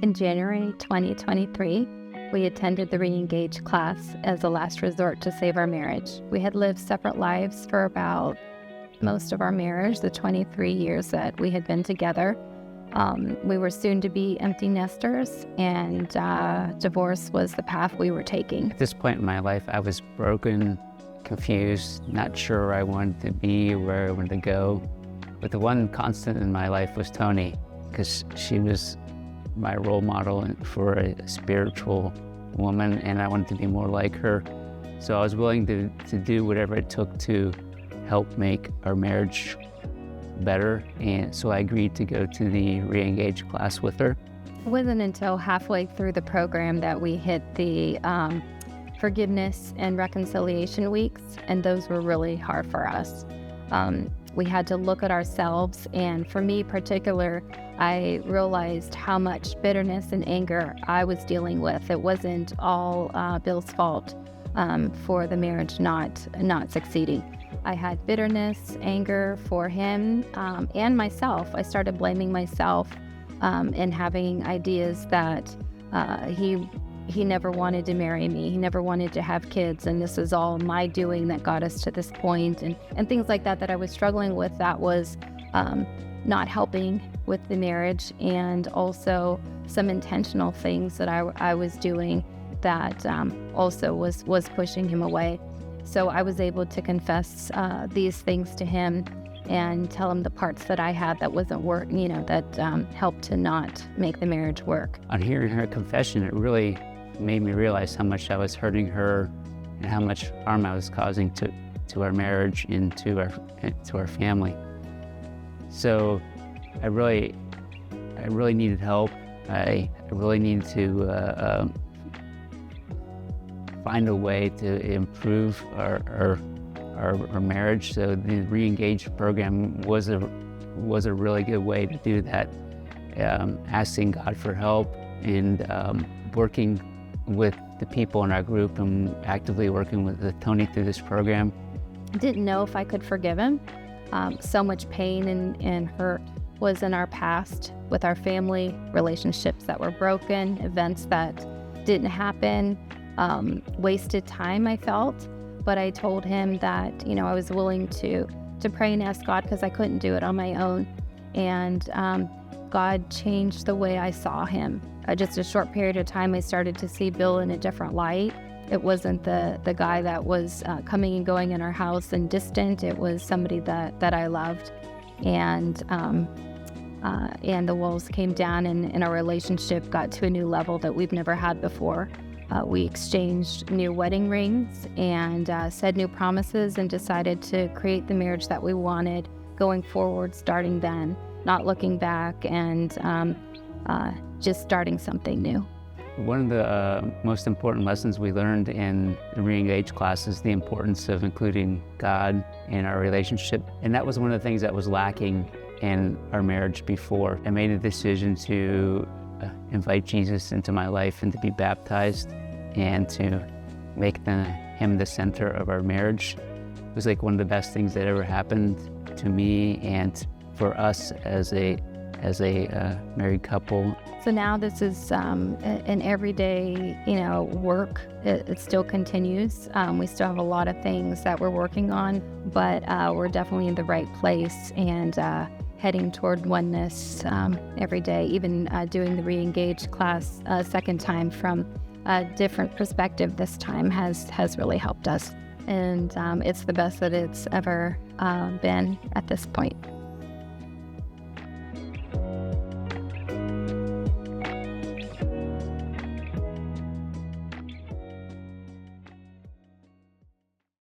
In January 2023, we attended the ReEngage class as a last resort to save our marriage. We had lived separate lives for about most of our marriage, the 23 years that we had been together. We were soon to be empty nesters, and divorce was the path we were taking. At this point in my life, I was broken, confused, not sure where I wanted to be, where I wanted to go. But the one constant in my life was Tony, because she was my role model for a spiritual woman, and I wanted to be more like her. So I was willing to do whatever it took to help make our marriage better, and so I agreed to go to the ReEngage class with her. It wasn't until halfway through the program that we hit the forgiveness and reconciliation weeks, and those were really hard for us. We had to look at ourselves, and for me in particular, I realized how much bitterness and anger I was dealing with. It wasn't all Bill's fault for the marriage not succeeding. I had bitterness, anger for him and myself. I started blaming myself and having ideas that he never wanted to marry me. He never wanted to have kids, and this is all my doing that got us to this point, and things like that I was struggling with. That was not helping with the marriage, and also some intentional things that I was doing that also was pushing him away. So I was able to confess these things to him and tell him the parts that I had that wasn't that helped to not make the marriage work. On hearing her confession, it really made me realize how much I was hurting her and how much harm I was causing to our marriage and to our family. So I really needed help. I really needed to find a way to improve our marriage. So the ReEngage program was a really good way to do that. Asking God for help and working with the people in our group and actively working with Tony through this program. I didn't know if I could forgive him. So much pain and hurt was in our past with our family, relationships that were broken, events that didn't happen, wasted time I felt. But I told him that, I was willing to pray and ask God, because I couldn't do it on my own. And God changed the way I saw him. Just a short period of time, I started to see Bill in a different light. It wasn't the guy that was coming and going in our house and distant. It was somebody that I loved. And the walls came down, and our relationship got to a new level that we've never had before. We exchanged new wedding rings and said new promises, and decided to create the marriage that we wanted going forward, starting then, not looking back, and just starting something new. One of the most important lessons we learned in the ReEngage class is the importance of including God in our relationship. And that was one of the things that was lacking in our marriage before. I made a decision to invite Jesus into my life and to be baptized and to make him the center of our marriage. It was like one of the best things that ever happened to me and for us as a married couple. So now this is an everyday, work. It still continues. We still have a lot of things that we're working on, but we're definitely in the right place and heading toward oneness every day. Even doing the ReEngage class a second time from a different perspective this time has really helped us. And it's the best that it's ever been at this point.